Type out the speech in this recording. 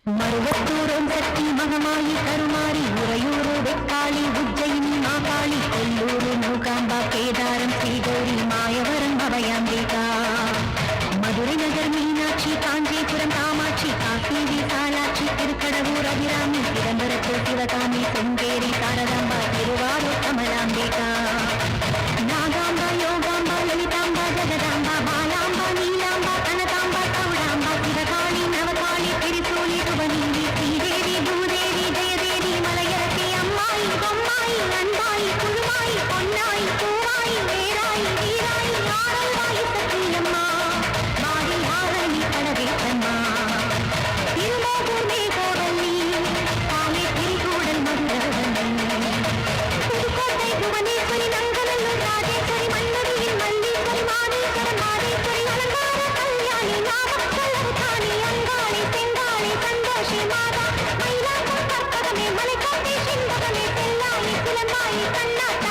மருவத்தூரம் சக்தி மகமாயி கருமாரி உறையூரு வெக்காளி உஜ்ஜயினி மாகாளி கொல்லூரு மூகாம்பா கேதாரம் ஸ்ரீகௌரி மாயவரம் அபயாம்பிகா மதுரை நகர் மீனாட்சி காஞ்சிபுரம் காமாட்சி காசி விசாலாட்சி திருக்கடவூர் அபிராமி சிதம்பரத்தூர் சிவகாமி சுங்கேரி சாரதாம்பா திருவாரூர் கமலாம்பிகா நாகாம்பா யோகாம்பா லலிதாம்பா ஜகதாம்பா பாலாம்பா நீலாம்பா கனகாம்பா கௌடாம்பா சிவகாளி நவகாளி திரிசூலி சுவனீதி ஸ்ரீதேவி பூதேவி ஜெயதேவி மலையரசி அம்மாயி பொம்மாயி நன்பாயி குழுவாயி பொன்னாயி பூவாயி வேராயி வீராயி ஆரல்வாயி சத்தியம்மா மாடி ஆரணி கடவேசம்மா திருமோகூர் மேகோவல்லி காலை திரிகூடல் மதுரவல்லி புதுக்கோட்டை புவனேஸ்வரி நங்கநல்லூர் ராஜேஸ்வரி மன்மதியின் மல்லீஸ்வரி மாதேஸ்வரன் மாதேஸ்வரி அலங்கார கல்யாணி நாமக்கல் அவதானி அங்காளி செங்காளி சந்தோஷி மாதா மயிலாப்பூர் கற்பகமே மலைக்கோட்டை சிங்ககமே செல்லாயி சிலம்பாயி கண்ணாத்தா